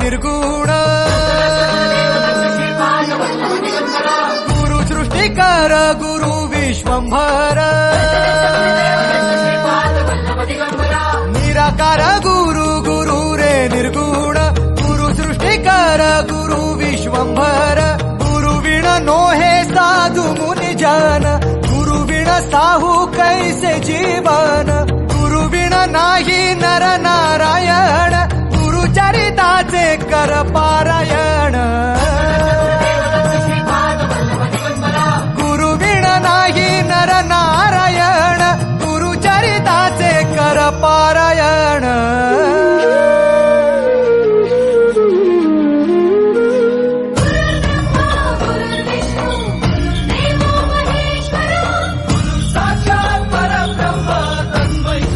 निर्गुण गुरु सृष्टिकर गुरु विश्वंभर निराकार गुरु गुरु रे निर्गुण गुरु सृष्टिकर गुरु विश्वंभर गुरु विण नोहे साधु मुनि जन गुरु विण साहू कैसे जीवन गुरु विण नाही नर नारायण गुरु चरिताचे कर पारायण